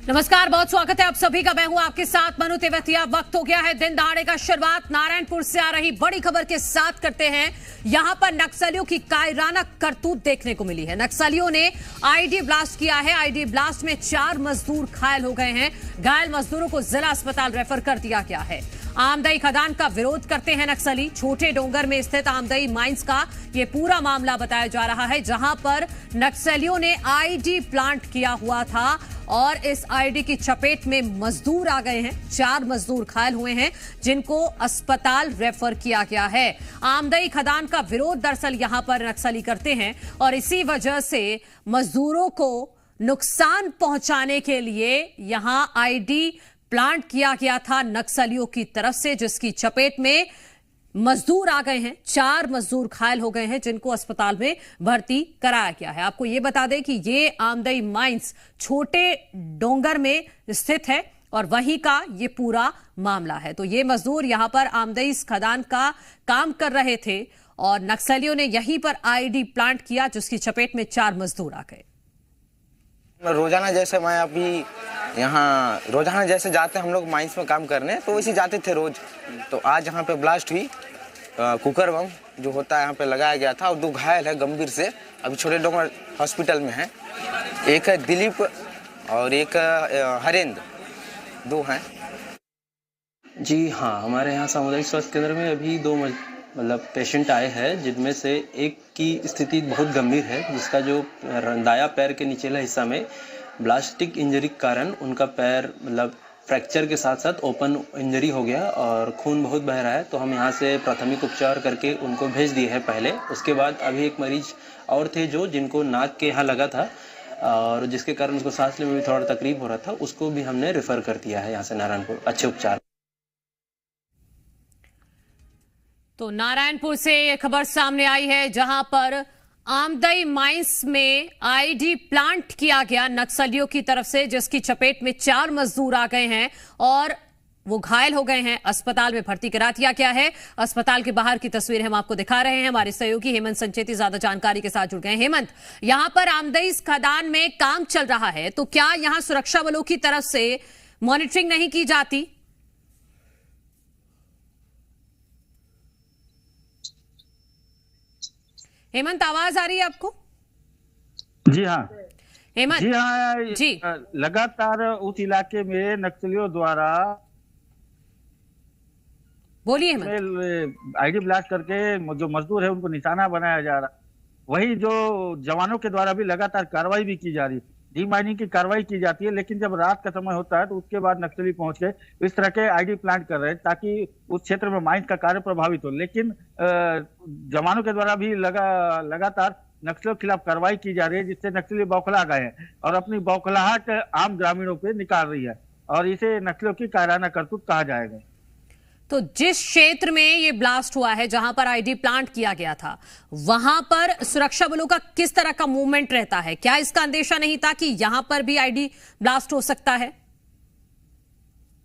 नमस्कार, बहुत स्वागत है आप सभी का। मैं हूं आपके साथ मनु तेवतिया। वक्त हो गया है दिन दहाड़े का। शुरुआत नारायणपुर से आ रही बड़ी खबर के साथ करते हैं। यहां पर नक्सलियों की कायराना करतूत देखने को मिली है। नक्सलियों ने आईडी ब्लास्ट किया है। आईडी ब्लास्ट में 4 मजदूर घायल हो गए हैं। घायल मजदूरों को जिला अस्पताल रेफर कर दिया गया है। आमदई खदान का विरोध करते हैं नक्सली। छोटे डोंगर में स्थित आमदई माइंस का ये पूरा मामला बताया जा रहा है, जहां पर नक्सलियों ने आईडी प्लांट किया हुआ था और इस आईडी की चपेट में मजदूर आ गए हैं। 4 मजदूर घायल हुए हैं, जिनको अस्पताल रेफर किया गया है। आमदई खदान का विरोध दरअसल यहां पर नक्सली करते हैं और इसी वजह से मजदूरों को नुकसान पहुंचाने के लिए यहां आईडी प्लांट किया गया था नक्सलियों की तरफ से, जिसकी चपेट में मजदूर आ गए हैं। 4 मजदूर घायल हो गए हैं, जिनको अस्पताल में भर्ती कराया गया है। आपको ये बता दें कि ये आमदई माइंस छोटे डोंगर में स्थित है और वहीं का ये पूरा मामला है। तो ये मजदूर यहां पर आमदई खदान का काम कर रहे थे और नक्सलियों ने यहीं पर आईडी प्लांट किया, जिसकी चपेट में 4 मजदूर आ गए। रोजाना जैसे मैं अभी यहाँ रोजाना जैसे जाते हैं हम लोग माइंस में काम करने, तो वैसे जाते थे रोज। तो आज यहाँ पे ब्लास्ट हुई, कुकर बम जो होता है यहाँ पे लगाया गया था और 2 घायल है गंभीर से, अभी छोटे डोंगर हॉस्पिटल में है। एक है दिलीप और एक हरेंद्र, 2 हैं। जी हाँ, हमारे यहाँ सामुदायिक स्वास्थ्य केंद्र में अभी 2 मतलब पेशेंट आए हैं, जिनमें से एक की स्थिति बहुत गंभीर है, जिसका जो दाया पैर के निचला हिस्सा में ब्लास्टिक इंजरी के कारण उनका पैर मतलब फ्रैक्चर के साथ साथ ओपन इंजरी हो गया और खून बहुत बह रहा है। तो हम यहाँ से प्राथमिक उपचार करके उनको भेज दिए हैं पहले। उसके बाद अभी एक मरीज और थे जिनको नाक के यहाँ लगा था और जिसके कारण उसको सांस लेने में भी थोड़ा तकलीफ हो रहा था, उसको भी हमने रेफर कर दिया है यहाँ से नारायणपुर अच्छे उपचार। तो नारायणपुर से ये खबर सामने आई है, जहां पर आमदई माइंस में आईडी प्लांट किया गया नक्सलियों की तरफ से, जिसकी चपेट में 4 मजदूर आ गए हैं और वो घायल हो गए हैं। अस्पताल में भर्ती करा दिया गया है। अस्पताल के बाहर की तस्वीर हम आपको दिखा रहे हैं। हमारे सहयोगी हेमंत संचेती ज्यादा जानकारी के साथ जुड़ गए हैं। हेमंत, यहां पर आमदई खदान में काम चल रहा है, तो क्या यहां सुरक्षा बलों की तरफ से मॉनिटरिंग नहीं की जाती? हेमंत, आवाज आ रही है आपको? जी हाँ हेमंत जी हाँ जी, लगातार उस इलाके में नक्सलियों द्वारा बोलिए हेमंत। आईडी ब्लास्ट करके जो मजदूर है उनको निशाना बनाया जा रहा। वही जो जवानों के द्वारा भी लगातार कार्रवाई भी की जा रही, डीमाइनिंग की कार्रवाई की जाती है। लेकिन जब रात का समय होता है तो उसके बाद नक्सली पहुंच के इस तरह के आईडी प्लांट कर रहे हैं ताकि उस क्षेत्र में माइंस का कार्य प्रभावित हो। लेकिन जवानों के द्वारा भी लगातार नक्सलियों के खिलाफ कार्रवाई की जा रही है, जिससे नक्सली बौखला गए हैं और अपनी बौखलाहट आम ग्रामीणों पे निकाल रही है और इसे नक्सलियों की कायराना करतूत कहा जाएगा। तो जिस क्षेत्र में ये ब्लास्ट हुआ है, जहां पर आईडी प्लांट किया गया था, वहां पर सुरक्षा बलों का किस तरह का मूवमेंट रहता है? क्या इसका अंदेशा नहीं था कि यहां पर भी आईडी ब्लास्ट हो सकता है?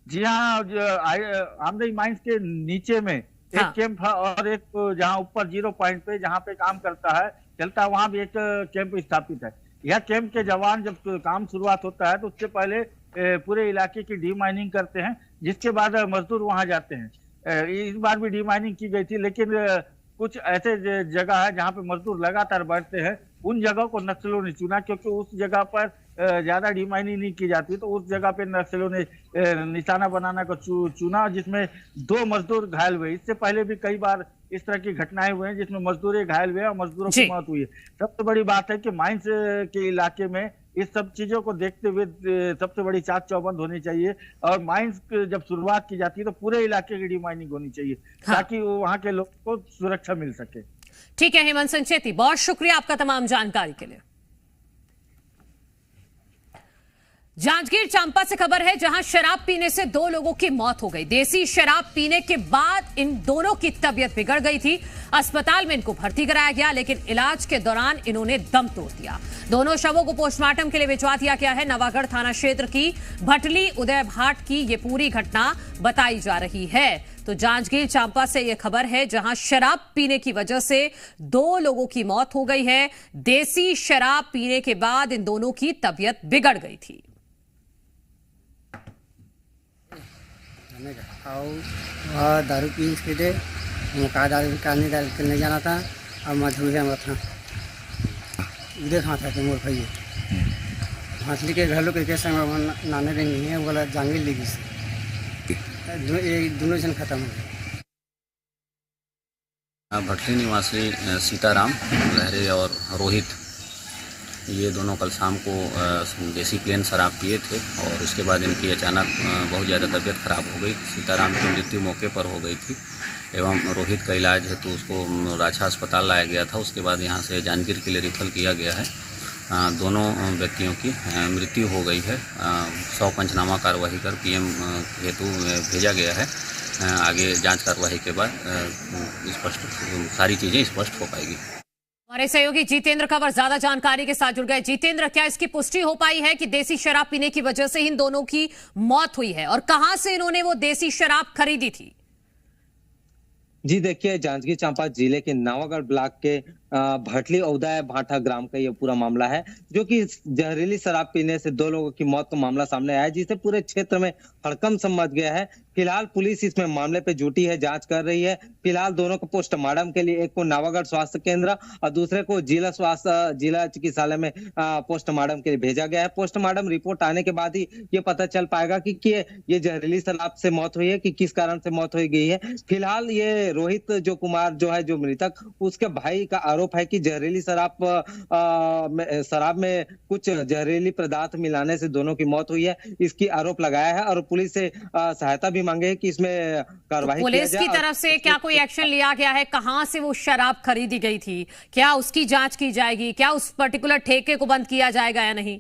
जी हाँ, आमदई माइंस के नीचे में एक कैंप है और एक जहाँ ऊपर 0 पॉइंट पे जहाँ पे काम चलता है वहां भी एक कैंप स्थापित है। यह कैंप के जवान जब काम शुरुआत होता है तो उससे पहले पूरे इलाके की डीमाइनिंग करते हैं, जिसके बाद मजदूर वहां जाते हैं। इस बार भी डीमाइनिंग की गई थी, लेकिन कुछ ऐसे जगह है जहां पे मजदूर लगातार बढ़ते हैं। उन जगहों को नक्सलियों ने चुना क्योंकि उस जगह पर ज्यादा डीमाइनिंग नहीं की जाती, तो उस जगह पे नक्सलियों ने निशाना बनाना को चुना, जिसमें 2 मजदूर घायल हुए। इससे पहले भी कई बार इस तरह की घटनाएं हुई हैं जिसमें मजदूर घायल हुए और मजदूरों की मौत हुई है। सबसे बड़ी बात है कि माइंस के इलाके में इस सब चीजों को देखते हुए सबसे बड़ी चाक चौबंद होनी चाहिए और माइंस जब शुरुआत की जाती है तो पूरे इलाके की डीमाइनिंग होनी चाहिए ताकि वहां के लोगों को सुरक्षा मिल सके। ठीक है हेमंत संचेती, बहुत शुक्रिया आपका तमाम जानकारी के लिए। जांजगीर चांपा से खबर है, जहां शराब पीने से 2 लोगों की मौत हो गई। देसी शराब पीने के बाद इन दोनों की तबीयत बिगड़ गई थी। अस्पताल में इनको भर्ती कराया गया, लेकिन इलाज के दौरान इन्होंने दम तोड़ दिया। दोनों शवों को पोस्टमार्टम के लिए भिजवा दिया गया है। नवागढ़ थाना क्षेत्र की भटली उदय भाट की ये पूरी घटना बताई जा रही है। तो जांजगीर चांपा से यह खबर है, जहां शराब पीने की वजह से 2 लोगों की मौत हो गई है। देसी शराब पीने के बाद इन दोनों की तबीयत बिगड़ गई थी। खाने का और वह दारू पी के थे, मुका दारू करने जाना था और मधुरा में था उधर कहाँ था मोर भाई मछली के घर लोग के संग नाने नहीं है बोला जंगल लेगी से दोनों जन खत्म हो गए। भटली निवासी सीताराम लहरे और रोहित, ये दोनों कल शाम को देसी प्लेन शराब पिए थे और उसके बाद इनकी अचानक बहुत ज़्यादा तबीयत खराब हो गई। सीताराम की मृत्यु मौके पर हो गई थी एवं रोहित का इलाज है तो उसको राछा अस्पताल लाया गया था। उसके बाद यहाँ से जांजगीर के लिए रिफर किया गया है। दोनों व्यक्तियों की मृत्यु हो गई है। 100 पंचनामा कार्रवाई कर पीएम हेतु भेजा गया है। आगे जांच कार्रवाई के बाद स्पष्ट सारी चीज़ें स्पष्ट हो पाएगी। हमारे सहयोगी जितेंद्र खबर ज्यादा जानकारी के साथ जुड़ गए। जितेंद्र, क्या इसकी पुष्टि हो पाई है कि देसी शराब पीने की वजह से इन दोनों की मौत हुई है और कहां से इन्होंने वो देसी शराब खरीदी थी? जी देखिए, जांजगीर चांपा जिले के नावागढ़ ब्लॉक के भटली औदा भाटा ग्राम का ये पूरा मामला है, जो कि जहरीली शराब पीने से 2 लोगों की मौत का मामला सामने आया है, जिससे पूरे क्षेत्र में हड़कंप मच गया है। फिलहाल पुलिस इसमें मामले पे जुटी है, जांच कर रही है। फिलहाल दोनों को पोस्टमार्टम के लिए, एक को नावागढ़ स्वास्थ्य केंद्र और दूसरे को जिला चिकित्सालय में पोस्टमार्टम के लिए भेजा गया है। पोस्टमार्टम रिपोर्ट आने के बाद ही ये पता चल पाएगा कि ये जहरीली शराब से मौत हुई है कि किस कारण से मौत हो गई है। फिलहाल ये रोहित कुमार जो मृतक, उसके भाई का आरोप है कि जहरीली शराब में कुछ जहरीली पदार्थ मिलाने से दोनों की मौत हुई है, इसकी आरोप लगाया है और पुलिस से सहायता भी मांगे है कि इसमें कार्रवाई पुलिस की तरफ से क्या कोई एक्शन लिया गया है? कहां से वो शराब खरीदी गई थी, क्या उसकी जांच की जाएगी? क्या उस पर्टिकुलर ठेके को बंद किया जाएगा या नहीं?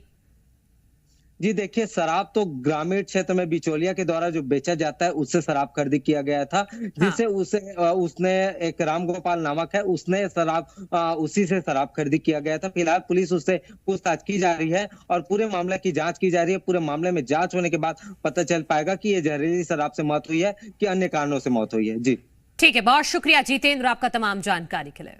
जी देखिए, शराब तो ग्रामीण क्षेत्र में बिचौलिया के द्वारा जो बेचा जाता है उससे शराब खरीदी किया गया था, जिससे उसने एक राम गोपाल नामक है, उसने उसी से शराब खरीदी किया गया था। फिलहाल पुलिस उससे पूछताछ की जा रही है और पूरे मामले की जांच की जा रही है। पूरे मामले में जांच होने के बाद पता चल पाएगा कि ये जहरीली शराब से मौत हुई है कि अन्य कारणों से मौत हुई है। जी ठीक है, बहुत शुक्रिया जितेंद्र आपका तमाम जानकारी के लिए।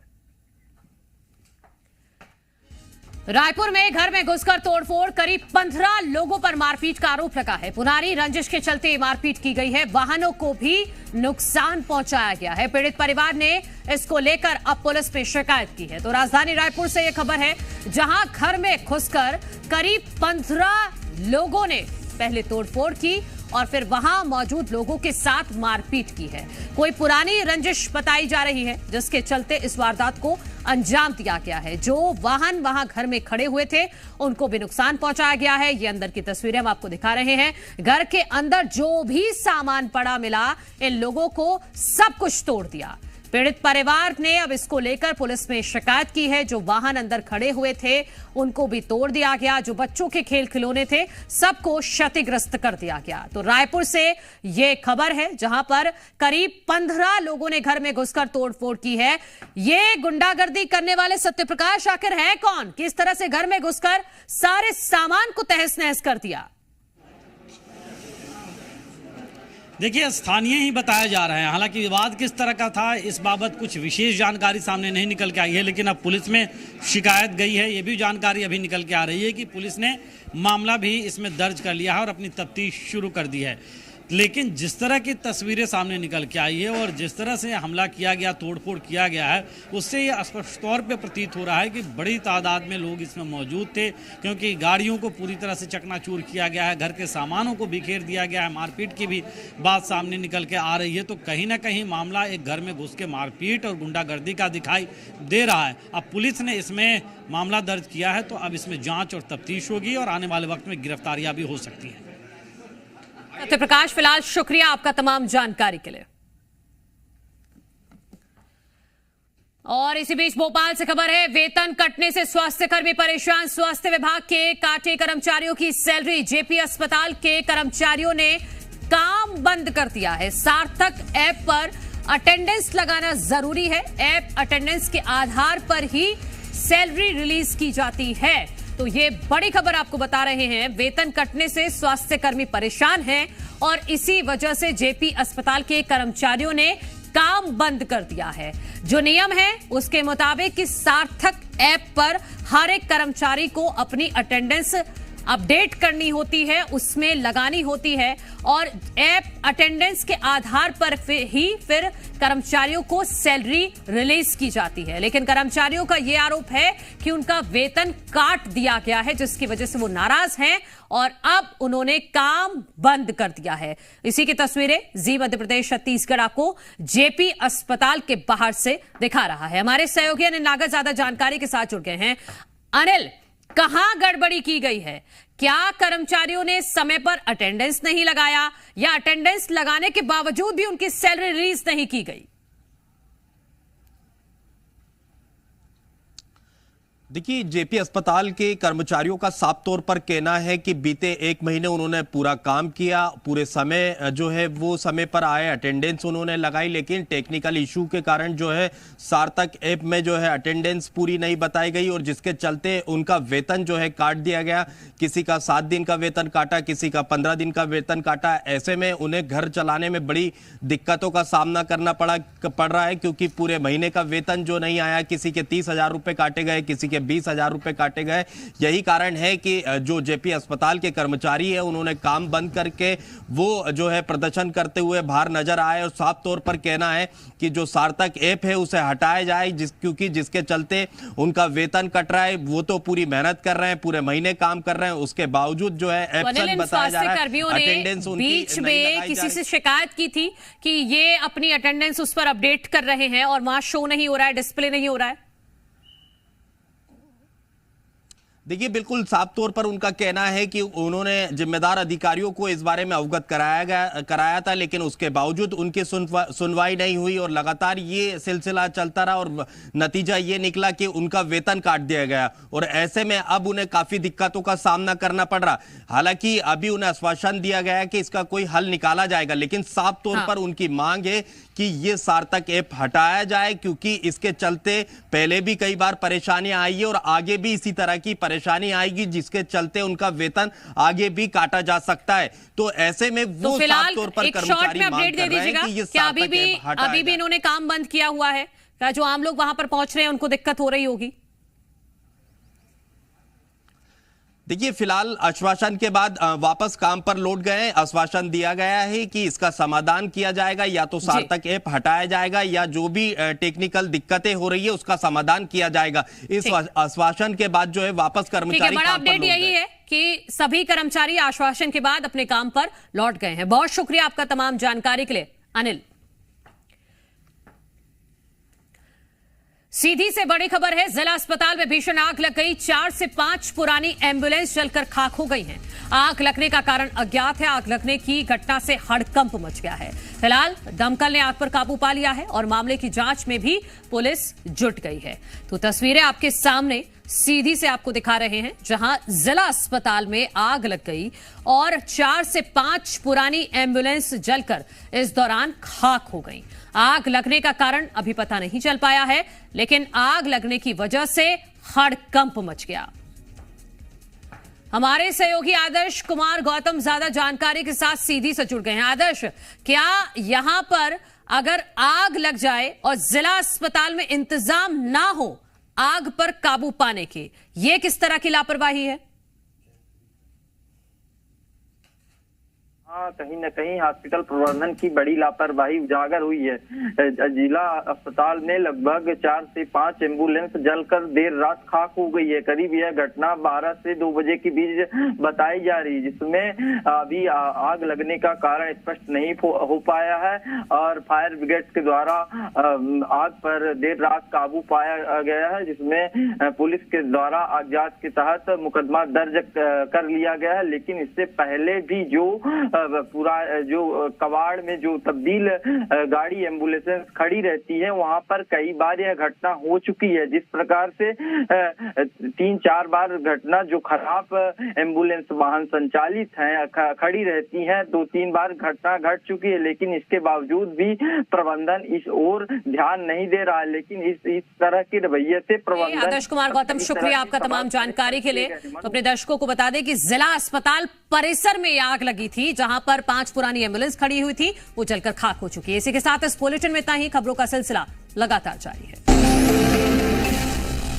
रायपुर में घर में घुसकर तोड़फोड़, करीब 15 लोगों पर मारपीट का आरोप लगा है। पुरानी रंजिश के चलते मारपीट की गई है, वाहनों को भी नुकसान पहुंचाया गया है। पीड़ित परिवार ने इसको लेकर अब पुलिस में शिकायत की है। तो राजधानी रायपुर से यह खबर है, जहां घर में घुसकर करीब 15 लोगों ने पहले तोड़फोड़ की और फिर वहां मौजूद लोगों के साथ मारपीट की है। कोई पुरानी रंजिश बताई जा रही है, जिसके चलते इस वारदात को अंजाम दिया गया है। जो वाहन वहां घर में खड़े हुए थे उनको भी नुकसान पहुंचाया गया है। ये अंदर की तस्वीरें हम आपको दिखा रहे हैं। घर के अंदर जो भी सामान पड़ा मिला, इन लोगों को सब कुछ तोड़ दिया। पीड़ित परिवार ने अब इसको लेकर पुलिस में शिकायत की है। जो वाहन अंदर खड़े हुए थे उनको भी तोड़ दिया गया। जो बच्चों के खेल खिलौने थे सबको क्षतिग्रस्त कर दिया गया। तो रायपुर से ये खबर है, जहां पर करीब 15 लोगों ने घर में घुसकर तोड़फोड़ की है। ये गुंडागर्दी करने वाले सत्यप्रकाश आखिर है कौन? किस तरह से घर में घुसकर सारे सामान को तहस नहस कर दिया? देखिए, स्थानीय ही बताया जा रहा है। हालांकि विवाद किस तरह का था इस बाबत कुछ विशेष जानकारी सामने नहीं निकल के आई है, लेकिन अब पुलिस में शिकायत गई है। ये भी जानकारी अभी निकल के आ रही है कि पुलिस ने मामला भी इसमें दर्ज कर लिया है और अपनी तफ्तीश शुरू कर दी है। लेकिन जिस तरह की तस्वीरें सामने निकल के आई है और जिस तरह से हमला किया गया, तोड़फोड़ किया गया है, उससे ये स्पष्ट तौर पे प्रतीत हो रहा है कि बड़ी तादाद में लोग इसमें मौजूद थे, क्योंकि गाड़ियों को पूरी तरह से चकनाचूर किया गया है, घर के सामानों को बिखेर दिया गया है, मारपीट की भी बात सामने निकल के आ रही है। तो कहीं ना कहीं मामला एक घर में घुस के मारपीट और गुंडागर्दी का दिखाई दे रहा है। अब पुलिस ने इसमें मामला दर्ज किया है, तो अब इसमें जाँच और तफ्तीश होगी और आने वाले वक्त में गिरफ्तारियाँ भी हो सकती हैं। सत्यप्रकाश, फिलहाल शुक्रिया आपका तमाम जानकारी के लिए। और इसी बीच भोपाल से खबर है, वेतन कटने से स्वास्थ्यकर्मी परेशान। स्वास्थ्य विभाग के काटे कर्मचारियों की सैलरी जेपी अस्पताल के कर्मचारियों ने काम बंद कर दिया है। सार्थक ऐप पर अटेंडेंस लगाना जरूरी है। ऐप अटेंडेंस के आधार पर ही सैलरी रिलीज की जाती है। तो ये बड़ी खबर आपको बता रहे हैं। वेतन कटने से स्वास्थ्यकर्मी परेशान हैं और इसी वजह से जेपी अस्पताल के कर्मचारियों ने काम बंद कर दिया है। जो नियम है उसके मुताबिक इस सार्थक ऐप पर हर एक कर्मचारी को अपनी अटेंडेंस अपडेट करनी होती है, उसमें लगानी होती है और ऐप अटेंडेंस के आधार पर फिर कर्मचारियों को सैलरी रिलीज की जाती है। लेकिन कर्मचारियों का यह आरोप है कि उनका वेतन काट दिया गया है, जिसकी वजह से वो नाराज हैं और अब उन्होंने काम बंद कर दिया है। इसी की तस्वीरें जी मध्य प्रदेश छत्तीसगढ़ आपको जेपी अस्पताल के बाहर से दिखा रहा है। हमारे सहयोगी अनिल नागर ज्यादा जानकारी के साथ जुड़ गए हैं। अनिल, कहां गड़बड़ी की गई है? क्या कर्मचारियों ने समय पर अटेंडेंस नहीं लगाया या अटेंडेंस लगाने के बावजूद भी उनकी सैलरी रिलीज नहीं की गई? देखिए, जेपी अस्पताल के कर्मचारियों का साफ तौर पर कहना है कि बीते 1 महीने उन्होंने पूरा काम किया, पूरे समय जो है वो समय पर आए, अटेंडेंस उन्होंने लगाई, लेकिन टेक्निकल इशू के कारण जो है सार्थक ऐप में जो है अटेंडेंस पूरी नहीं बताई गई और जिसके चलते उनका वेतन जो है काट दिया गया। किसी का 7 दिन का वेतन काटा, किसी का 15 दिन का वेतन काटा। ऐसे में उन्हें घर चलाने में बड़ी दिक्कतों का सामना करना पड़ रहा है, क्योंकि पूरे महीने का वेतन जो नहीं आया, किसी के 30,000 रुपये काटे गए, किसी के 20,000 रुपए काटे गए। यही कारण है कि जो जेपी अस्पताल के कर्मचारी है उन्होंने काम बंद करके वो जो है प्रदर्शन करते हुए बाहर नजर आए और साफ तौर पर कहना है कि जो सार्थक ऐप है उसे हटाया जाए, क्योंकि जिसके चलते उनका वेतन कट रहा है। वो तो पूरी मेहनत कर रहे हैं, पूरे महीने काम कर रहे हैं, उसके बावजूद जो है एब्सेंट बताया जा रहा है। अटेंडेंस बीच में किसी से शिकायत की थी कि ये अपनी अटेंडेंस उस पर अपडेट कर रहे हैं और वहां शो नहीं हो रहा है, डिस्प्ले नहीं हो रहा है। देखिए, बिल्कुल साफ तौर पर उनका कहना है कि उन्होंने जिम्मेदार अधिकारियों को इस बारे में अवगत कराया था, लेकिन उसके बावजूद उनकी सुनवाई नहीं हुई और लगातार ये सिलसिला चलता रहा और नतीजा ये निकला कि उनका वेतन काट दिया गया और ऐसे में अब उन्हें काफी दिक्कतों का सामना करना पड़ रहा। हालांकि अभी उन्हें आश्वासन दिया गया है कि इसका कोई हल निकाला जाएगा, लेकिन साफ तौर पर उनकी मांग है कि ये सार्थक ऐप हटाया जाए, क्योंकि इसके चलते पहले भी कई बार परेशानियां आई है और आगे भी इसी तरह की परेशानी आएगी, जिसके चलते उनका वेतन आगे भी काटा जा सकता है। तो ऐसे में वो साफ तौर पर कर्मचारी मांग कर रहे हैं कि ये सार्थक ऐप हटाया अभी भी इन्होंने काम बंद किया हुआ है क्या? जो आम लोग वहां पर पहुंच रहे हैं उनको दिक्कत हो रही होगी। देखिए, फिलहाल आश्वासन के बाद वापस काम पर लौट गए। आश्वासन दिया गया है कि इसका समाधान किया जाएगा, या तो सार्थक ऐप हटाया जाएगा या जो भी टेक्निकल दिक्कतें हो रही है उसका समाधान किया जाएगा। इस आश्वासन के बाद जो है वापस कर्मचारी बड़ा अपडेट यही है कि सभी कर्मचारी आश्वासन के बाद अपने काम पर लौट गए हैं। बहुत शुक्रिया आपका तमाम जानकारी के लिए अनिल। सीधी से बड़ी खबर है, जिला अस्पताल में भीषण आग लग गई। 4 से 5 पुरानी एम्बुलेंस जलकर खाक हो गई हैं। आग लगने का कारण अज्ञात है। आग लगने की घटना से हड़कंप मच गया है। फिलहाल दमकल ने आग पर काबू पा लिया है और मामले की जांच में भी पुलिस जुट गई है। तो तस्वीरें आपके सामने सीधी से आपको दिखा रहे हैं, जहां जिला अस्पताल में आग लग गई और 4 से 5 पुरानी एम्बुलेंस जलकर इस दौरान खाक हो गई। आग लगने का कारण अभी पता नहीं चल पाया है, लेकिन आग लगने की वजह से हड़कंप मच गया। हमारे सहयोगी आदर्श कुमार गौतम ज्यादा जानकारी के साथ सीधी से जुड़ गए हैं। आदर्श, क्या यहां पर अगर आग लग जाए और जिला अस्पताल में इंतजाम ना हो आग पर काबू पाने के, यह किस तरह की लापरवाही है? हाँ, कहीं न कहीं हॉस्पिटल प्रबंधन की बड़ी लापरवाही उजागर हुई है। जिला अस्पताल में लगभग 4 से 5 एम्बुलेंस जलकर देर रात खाक हो गई है। करीब यह घटना 12 से 2 बजे के बीच बताई जा रही है, जिसमें अभी आग लगने का कारण स्पष्ट नहीं हो पाया है और फायर ब्रिगेड के द्वारा आग पर देर रात काबू पाया गया है, जिसमें पुलिस के द्वारा अज्ञात के तहत मुकदमा दर्ज कर लिया गया है। लेकिन इससे पहले भी जो पूरा जो कबाड़ में जो तब्दील गाड़ी एम्बुलेंस खड़ी रहती है, वहां पर कई बार यह घटना हो चुकी है। जिस प्रकार से 3-4 बार घटना जो खराब एम्बुलेंस वाहन संचालित हैं खड़ी रहती हैं, 2-3 बार घटना घट चुकी है, लेकिन इसके बावजूद भी प्रबंधन इस ओर ध्यान नहीं दे रहा है। लेकिन इस तरह के रवैये से प्रबंधन। आदर्श कुमार गौतम, शुक्रिया आपका तमाम जानकारी के लिए। तो अपने दर्शकों को बता दें कि जिला अस्पताल परिसर में आग लगी थी, जहां पर 5 पुरानी एम्बुलेंस खड़ी हुई थी, वो जलकर खाक हो चुकी है। इसी के साथ इस बुलेटिन में इतना ही। खबरों का सिलसिला लगातार जारी है।